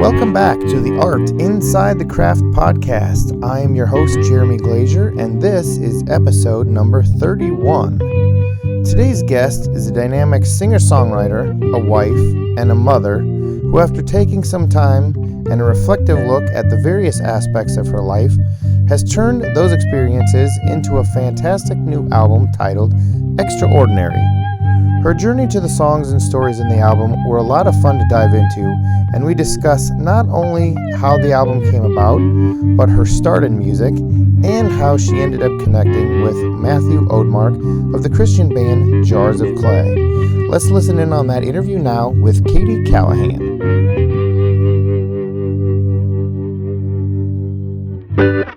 Welcome back to the Art Inside the Craft podcast. I am your host, Jeremy Glazier, and this is episode number 31. Today's guest is a dynamic singer-songwriter, a wife, and a mother who, after taking some time and a reflective look at the various aspects of her life, has turned those experiences into a fantastic new album titled Extraordinary. Her journey to the songs and stories in the album were a lot of fun to dive into, and we discuss not only how the album came about, but her start in music, and how she ended up connecting with Matthew Odemark of the Christian band Jars of Clay. Let's listen in on that interview now with Katie Callahan.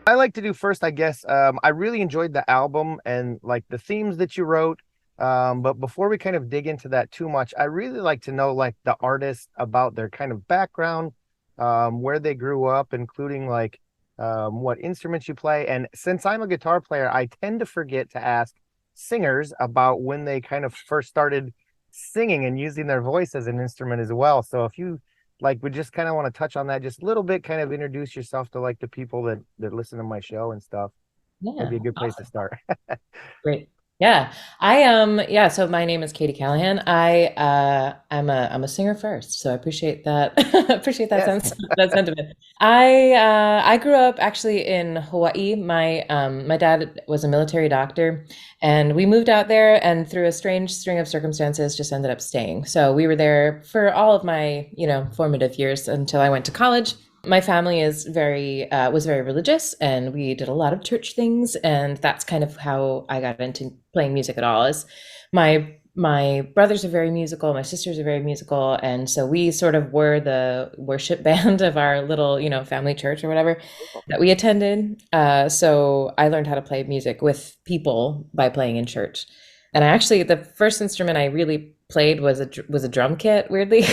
I like to do first, I guess, I really enjoyed the album and like the themes that you wrote. But before we kind of dig into that too much, I really like to know like the artist, about their kind of background, where they grew up, including like what instruments you play. And since I'm a guitar player, I tend to forget to ask singers about when they kind of first started singing and using their voice as an instrument as well. So if you like would just kind of want to touch on that just a little bit, kind of introduce yourself to like the people that listen to my show and stuff. Yeah, That'd be a good place to awesome. start. Great. Yeah. So my name is Katie Callahan. I'm a singer first, so I appreciate that appreciate that Yes. sense that sentiment. I grew up actually in Hawaii. My dad was a military doctor, and we moved out there, and through a strange string of circumstances just ended up staying. So we were there for all of my, formative years until I went to college. My family was very religious, and we did a lot of church things, and that's kind of how I got into playing music at all. Is my brothers are very musical, my sisters are very musical, and so we sort of were the worship band of our little, family church or whatever that we attended. So I learned how to play music with people by playing in church. And the first instrument I really played was a drum kit, weirdly.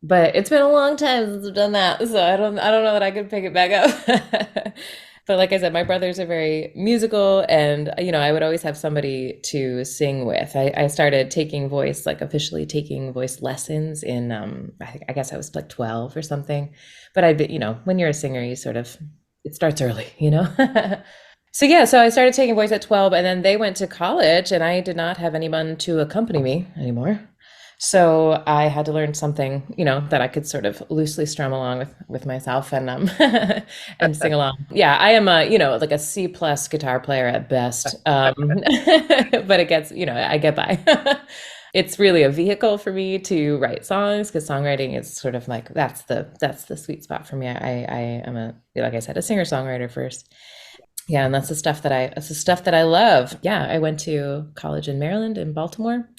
But it's been a long time since I've done that, so I don't know that I could pick it back up. But like I said, my brothers are very musical, and I would always have somebody to sing with. I started officially taking voice lessons in I guess I was like 12 or something. But when you're a singer, it starts early. So I started taking voice at 12, and then they went to college, and I did not have anyone to accompany me anymore. So I had to learn something, that I could sort of loosely strum along with myself and and sing along. Yeah, I am like a C plus guitar player at best. But it gets, I get by. It's really a vehicle for me to write songs, because songwriting is sort of like that's the sweet spot for me. I am like I said, a singer-songwriter first. Yeah, and that's the stuff that I love. Yeah, I went to college in Maryland, in Baltimore,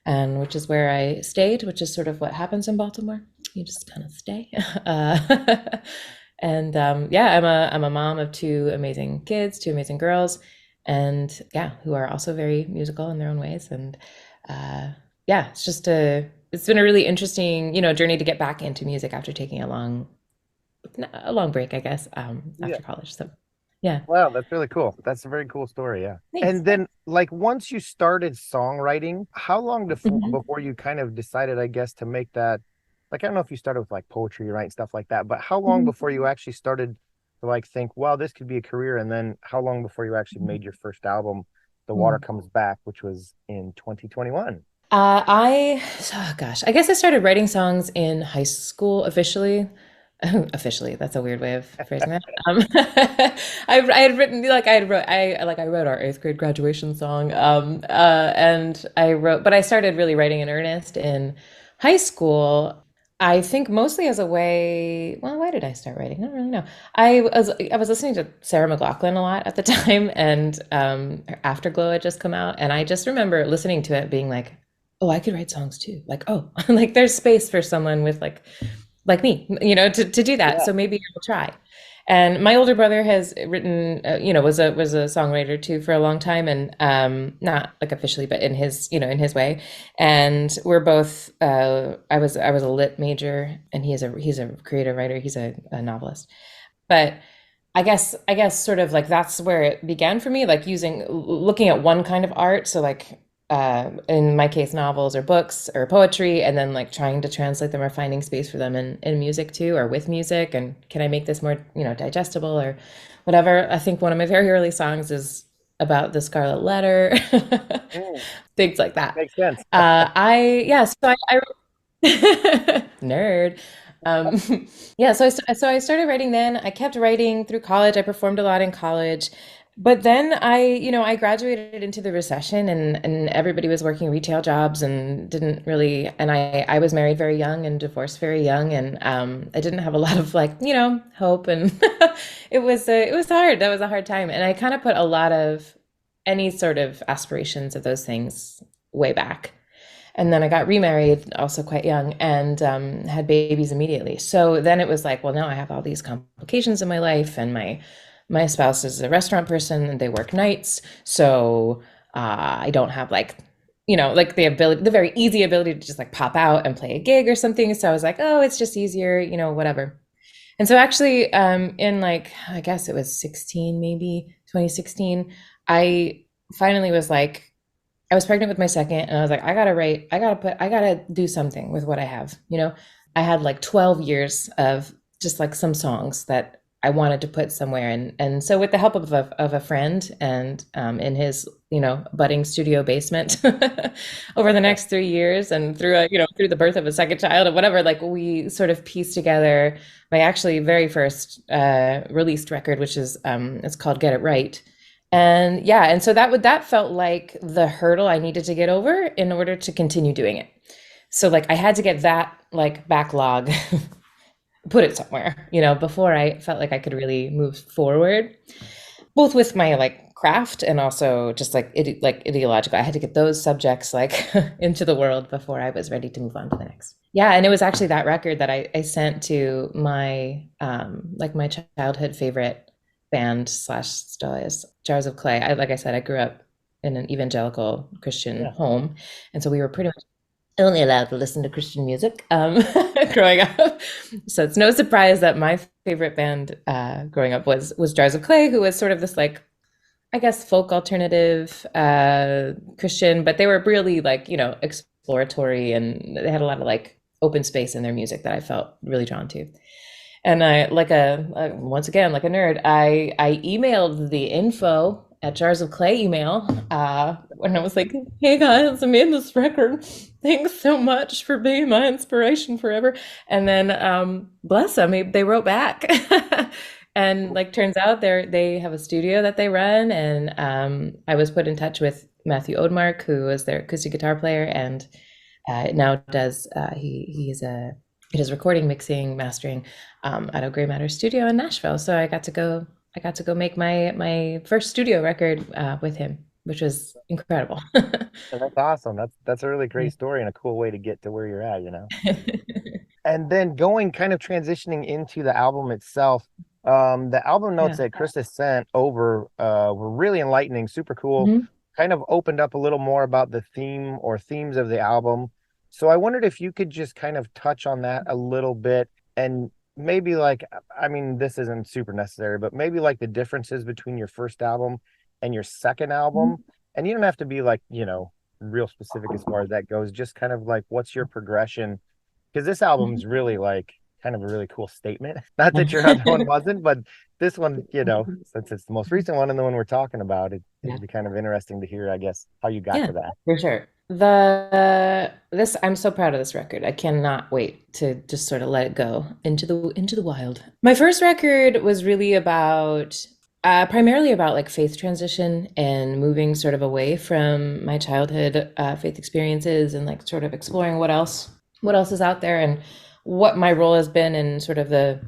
and which is where I stayed, which is sort of what happens in Baltimore. You just kind of stay. And yeah, I'm a mom of two amazing kids, two amazing girls, and yeah, who are also very musical in their own ways. And yeah, it's been a really interesting, journey to get back into music after taking a long break, I guess, Yeah. after college. So yeah, Wow, that's really cool. That's a very cool story, yeah. thanks. And then, like, once you started songwriting, how long Mhm. before you kind of decided, I guess, to make that? Like, I don't know if you started with like poetry, right, stuff like that, but how long before you actually started to like think, wow, this could be a career? And then how long before you actually made your first album, The Water Mhm. Comes Back, which was in 2021? Gosh, I guess I started writing songs in high school officially. Officially, that's a weird way of phrasing that. I had written like I wrote our eighth grade graduation song. And but I started really writing in earnest in high school. I think mostly as a way. Well, why did I start writing? I don't really know. I was listening to Sarah McLachlan a lot at the time, and Afterglow had just come out, and I just remember listening to it, being like, oh, I could write songs too. Like, oh, like there's space for someone with like me, to do that. Yeah. So maybe I'll try. And my older brother has written, was a songwriter too for a long time, and not like officially, but in his way. And we're both. I was a lit major, and he's a creative writer. He's a novelist. But I guess sort of like that's where it began for me, like looking at one kind of art. So like in my case, novels or books or poetry, and then like trying to translate them or finding space for them in music too, or with music. And can I make this more, digestible or whatever? I think one of my very early songs is about the Scarlet Letter, Mm, things like that. makes sense. Yeah, so I nerd. Um, yeah, so I started writing then. I kept writing through college. I performed a lot in college. But then I graduated into the recession and everybody was working retail jobs and didn't really, and I was married very young and divorced very young and I didn't have a lot of like, hope and it was hard. That was a hard time. And I kind of put a lot of any sort of aspirations of those things way back. And then I got remarried also quite young and had babies immediately. So then it was like, well, now I have all these complications in my life, and my spouse is a restaurant person and they work nights. So I don't have like the ability, the very easy ability to just like pop out and play a gig or something. So I was like, oh, it's just easier, whatever. And so actually, in like, I guess it was 16, maybe 2016, I finally was like, I was pregnant with my second, and I was like, I gotta write, I gotta do something with what I have. I had like 12 years of just like some songs that I wanted to put somewhere. And so with the help of a friend and in his, budding studio basement over the next 3 years and through the birth of a second child or whatever, like we sort of pieced together my actually very first released record, which is, it's called Get It Right. And yeah, and so that felt like the hurdle I needed to get over in order to continue doing it. So like I had to get that like backlog, put it somewhere, before I felt like I could really move forward, both with my like craft and also just like ideological. I had to get those subjects like into the world before I was ready to move on to the next. Yeah, and it was actually that record that I sent to my like my childhood favorite band slash still is Jars of Clay. Like I said, I grew up in an evangelical Christian Yeah. home, and so we were pretty much only allowed to listen to Christian music growing up. So it's no surprise that my favorite band growing up was Jars of Clay, who was sort of this like, I guess, folk alternative Christian, but they were really like, exploratory, and they had a lot of like open space in their music that I felt really drawn to. And I, like once again, like a nerd, I emailed the info at Jars of Clay email when I was like, hey guys, I made this record. Thanks so much for being my inspiration forever. And then bless them, they wrote back. And like turns out they have a studio that they run. And I was put in touch with Matthew Odemark, who was their acoustic guitar player, and now does he does recording, mixing, mastering at a Gray Matter studio in Nashville. So I got to go make my first studio record with him, which was incredible. And that's awesome. That's a really great story and a cool way to get to where you're at. And then going kind of transitioning into the album itself, the album notes Yeah. that Chris has sent over were really enlightening, super cool, Mhm. kind of opened up a little more about the theme or themes of the album. So I wondered if you could just kind of touch on that a little bit and maybe like, I mean, this isn't super necessary, but maybe like the differences between your first album and your second album. And you don't have to be like, real specific as far as that goes, just kind of like what's your progression, because this album's really like kind of a really cool statement. Not that your other one wasn't, but this one, since it's the most recent one and the one we're talking about, Yeah. it'd be kind of interesting to hear, I guess, how you got Yeah, to that. for sure. This I'm so proud of this record. I cannot wait to just sort of let it go into the wild. My first record was really about primarily about like faith transition and moving sort of away from my childhood faith experiences and like sort of exploring what else is out there and what my role has been in sort of the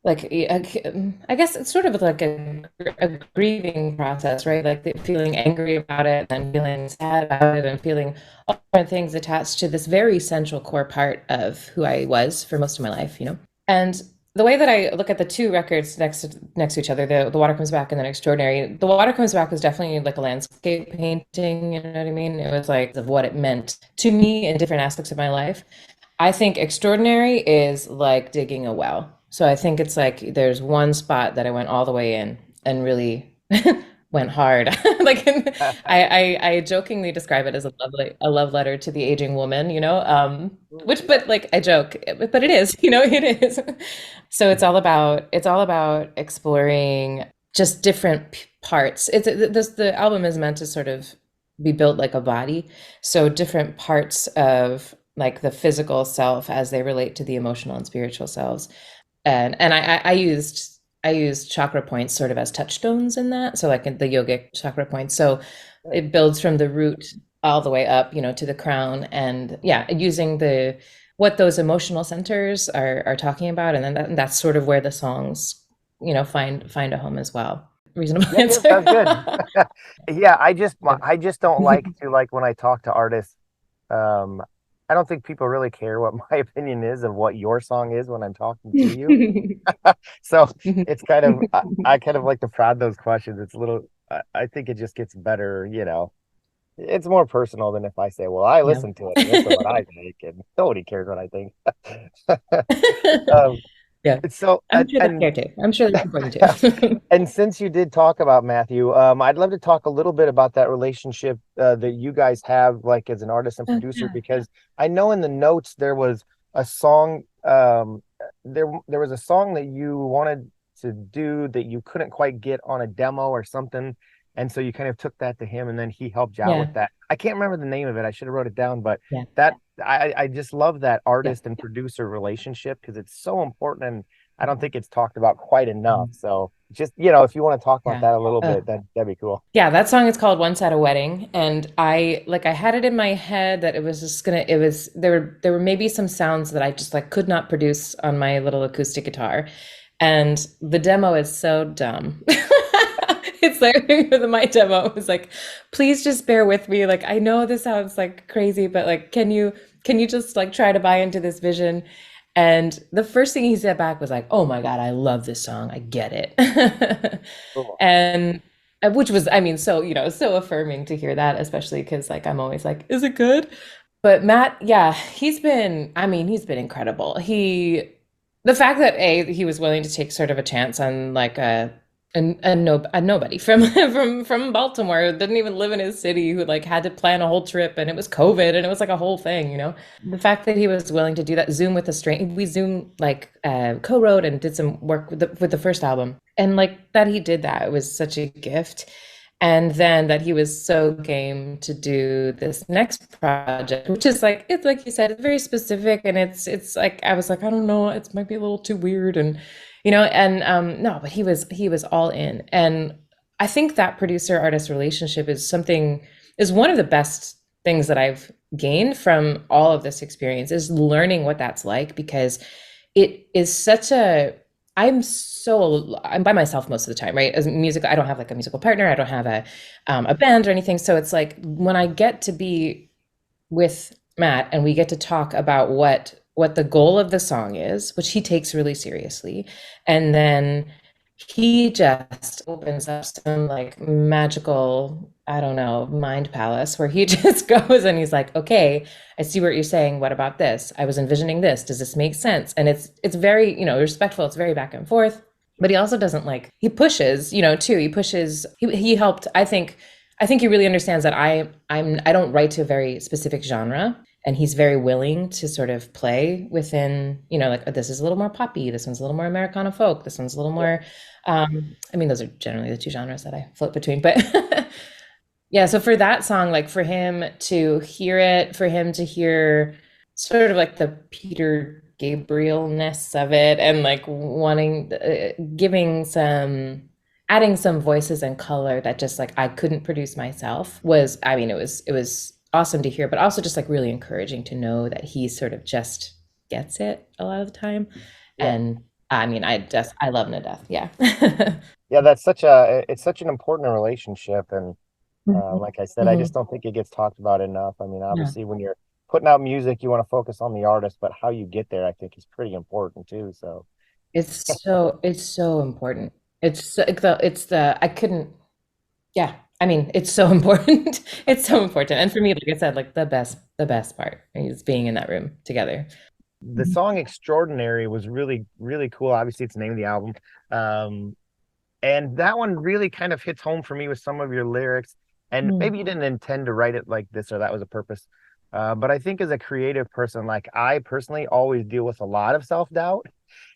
like I guess it's sort of like a grieving process, right? Like feeling angry about it and feeling sad about it and feeling all different things attached to this very central core part of who I was for most of my life. And the way that I look at the two records next to each other, the Water Comes Back and then Extraordinary. The Water Comes Back was definitely like a landscape painting, you know what I mean? It was like of what it meant to me in different aspects of my life. I think Extraordinary is like digging a well. So I think it's like there's one spot that I went all the way in and really went hard. Like I jokingly describe it as a love letter to the aging woman, which but like I joke, but it is, it is. So it's all about exploring just different parts. The album is meant to sort of be built like a body, so different parts of like the physical self as they relate to the emotional and spiritual selves. And I used chakra points sort of as touchstones in that. So like in the yogic chakra points. So it builds from the root all the way up, to the crown. And yeah, using the what those emotional centers are talking about. And then that's sort of where the songs, find a home as well. Reasonable Yeah, yeah, answer. sounds good. Yeah, I just don't like to like when I talk to artists. Um, I don't think people really care what my opinion is of what your song is when I'm talking to you. So it's kind of I kind of like to prod those questions. It's a little I think it just gets better, It's more personal than if I say, "Well, I Yeah. listen to it and this is what I think," and nobody cares what I think. Um, Yeah. so I'm sure that's and fair too. I'm sure that's important too. And since you did talk about Matthew, I'd love to talk a little bit about that relationship that you guys have, like as an artist and producer, Yeah. because I know in the notes there was a song, there was a song that you wanted to do that you couldn't quite get on a demo or something, and so you kind of took that to him, and then he helped you out Yeah. with that. I can't remember the name of it. I should have wrote it down, but Yeah. that I just love that Yeah. artist and producer relationship because it's so important and I don't think it's talked about quite enough. So just, if you want to talk about Yeah. that a little Uh, bit, that'd be cool. yeah, that song is called Once at a Wedding. And I had it in my head that it was there were maybe some sounds that I just like could not produce on my little acoustic guitar. And the demo is so dumb. It's like my demo was like, please just bear with me. Like I know this sounds like crazy, but like can you just like try to buy into this vision? And the first thing he said back was like, "Oh my God, I love this song. I get it." Cool. And which was, I mean, so, so affirming to hear that, especially because like I'm always like, is it good? But Matt, yeah, he's been incredible. The fact that he was willing to take sort of a chance on like a nobody from from Baltimore, didn't even live in his city, who like had to plan a whole trip, and it was COVID, and it was like a whole thing. The fact that he was willing to do that, Zoom with a stranger, we Zoom like co-wrote and did some work with the first album, and like that he did that, it was such a gift. And then that he was so game to do this next project, which is like, it's like you said, it's very specific, and it's like I was like, I don't know, it might be a little too weird, and and no, but he was all in. And I think that producer artist relationship is one of the best things that I've gained from all of this experience, is learning what that's like, because it is such a I'm by myself most of the time, right? As music, I don't have like a musical partner. I don't have a band or anything. So it's like when I get to be with Matt and we get to talk about what the goal of the song is, which he takes really seriously, and then he just opens up some like magical, I don't know, mind palace where he just goes and he's like, okay, I see what you're saying. What about this? I was envisioning this. Does this make sense? And it's very, respectful. It's very back and forth. But he also doesn't like, he pushes, too. He helped, I think he really understands that I don't write to a very specific genre, and he's very willing to sort of play within, like, oh, this is a little more poppy, this one's a little more Americana folk, this one's a little Yeah. more I mean, those are generally the two genres that I float between, but yeah, so for that song, like for him to hear it, for him to hear sort of like the Peter Gabriel-ness of it, and like wanting, adding some voices and color that just like I couldn't produce myself, was, I mean, it was awesome to hear, but also just like really encouraging to know that he sort of just gets it a lot of the time. Yeah. And I mean, I love him to death. Yeah. Yeah, it's such an important relationship. And like I said, I just Mhm. don't think it gets talked about enough. I mean, Yeah. obviously when you're putting out music, you want to focus on the artist, but how you get there, I think is pretty important too. So It's so important. I couldn't, yeah. I mean, it's so important. It's so important. And for me, like I said, like the best part is being in that room together. the Mhm. song Extraordinary was really, really cool. Obviously, it's the name of the album. Um, And that one really kind of hits home for me with some of your lyrics. And maybe you Mm. didn't intend to write it like this or that was a purpose. But I think as a creative person, like I personally always deal with a lot of self-doubt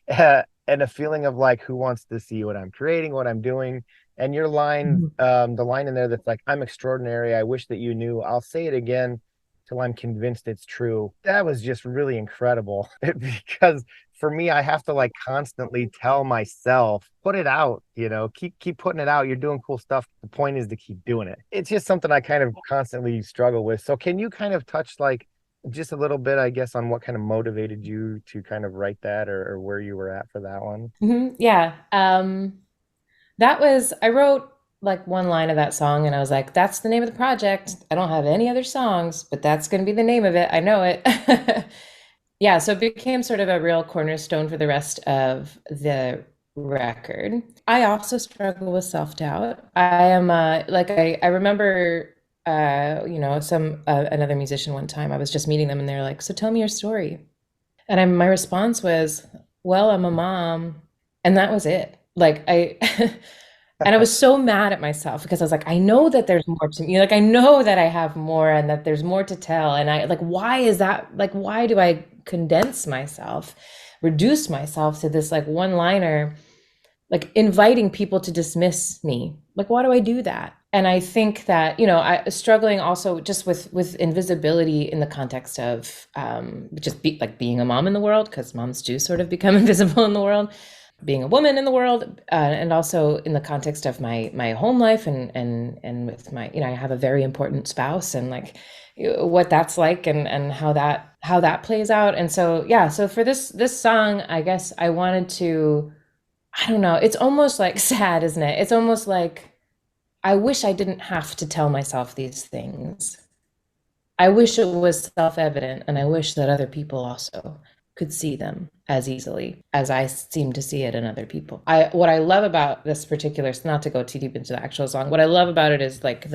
and a feeling of like, who wants to see what I'm creating, what I'm doing? And your line, Mhm. the line in there that's like, I'm extraordinary. I wish that you knew. I'll say it again till I'm convinced it's true. That was just really incredible because for me, I have to like constantly tell myself, put it out, keep putting it out. You're doing cool stuff. The point is to keep doing it. It's just something I kind of constantly struggle with. So can you kind of touch like just a little bit, I guess, on what kind of motivated you to kind of write that or where you were at for that one? Yeah. That was, I wrote like one line of that song and I was like, that's the name of the project. I don't have any other songs, but that's going to be the name of it. I know it. Yeah, so it became sort of a real cornerstone for the rest of the record. I also struggle with self-doubt. I am like I remember some another musician one time I was just meeting them and they're like, "So tell me your story." And my response was, "Well, I'm a mom." And that was it. Like I and I was so mad at myself because I was like, I know that there's more to me. Like I know that I have more and that there's more to tell. And I like, why is that? Like, why do I condense myself, reduce myself to this like one liner, like inviting people to dismiss me? Like, why do I do that? And I think that, I struggling also just with invisibility in the context of like being a mom in the world, because moms do sort of become invisible in the world, being a woman in the world, and also in the context of my home life and with my, I have a very important spouse and like what that's like and how that plays out. And so yeah, so for this song, I guess I wanted to, I don't know, it's almost like sad, isn't it? It's almost like I wish I didn't have to tell myself these things. I wish it was self-evident, and I wish that other people also could see them as easily as I seem to see it in other people. What I love about this particular, not to go too deep into the actual song, what I love about it is like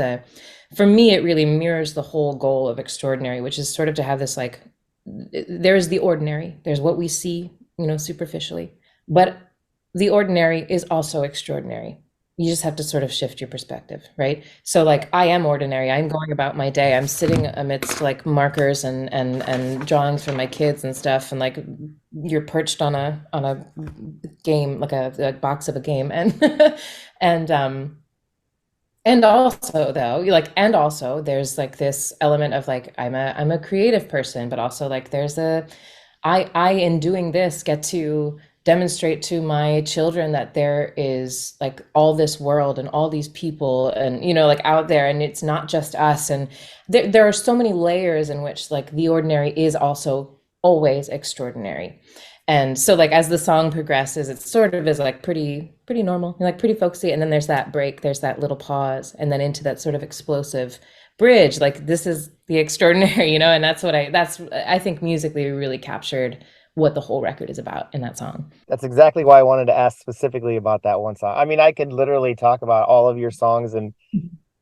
for me, it really mirrors the whole goal of Extraordinary, which is sort of to have this like, there's the ordinary, there's what we see, superficially, but the ordinary is also extraordinary. You just have to sort of shift your perspective, right? So like I am ordinary. I'm going about my day. I'm sitting amidst like markers and drawings from my kids and stuff, and like you're perched on a game, like a box of a game, and and and also though, and also there's like this element of like I'm a creative person, but also like there's I in doing this get to demonstrate to my children that there is like all this world and all these people and like out there, and it's not just us, and there are so many layers in which like the ordinary is also always extraordinary. And so like as the song progresses, it sort of is like pretty normal, like pretty folksy, and then there's that break, there's that little pause, and then into that sort of explosive bridge. Like this is the extraordinary, and that's I think musically really captured what the whole record is about in that song. That's exactly why I wanted to ask specifically about that one song. I mean, I could literally talk about all of your songs and,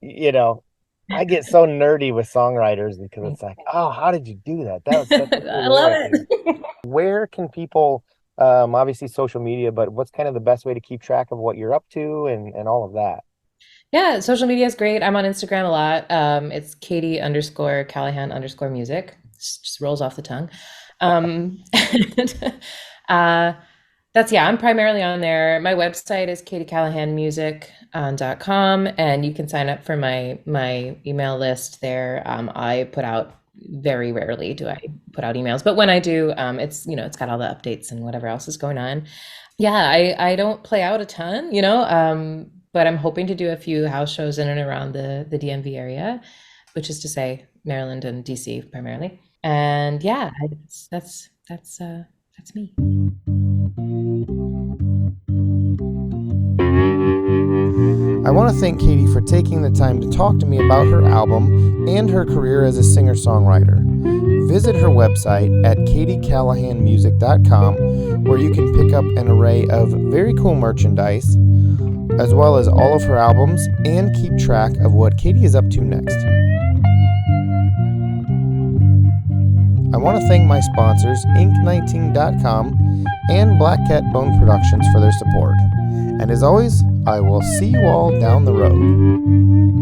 you know, I get so nerdy with songwriters because it's like, oh, how did you do that? That was such a I cool love lyric. And it. where can people, obviously social media, but what's kind of the best way to keep track of what you're up to and all of that? Yeah, social media is great. I'm on Instagram a lot. It's Katie underscore Callahan underscore music. Just rolls off the tongue. And, uh, yeah, I'm primarily on there. My website is katiecallahanmusic.com, and you can sign up for my email list there. I put out very rarely do I put out emails, but when I do, it's got all the updates and whatever else is going on. Yeah, I don't play out a ton, but I'm hoping to do a few house shows in and around the DMV area, which is to say Maryland and DC primarily. And yeah, that's me. I want to thank Katie for taking the time to talk to me about her album and her career as a singer-songwriter. Visit her website at katiecallahanmusic.com, where you can pick up an array of very cool merchandise, as well as all of her albums, and keep track of what Katie is up to next. I want to thank my sponsors, Ink19.com and Black Cat Bone Productions, for their support. And as always, I will see you all down the road.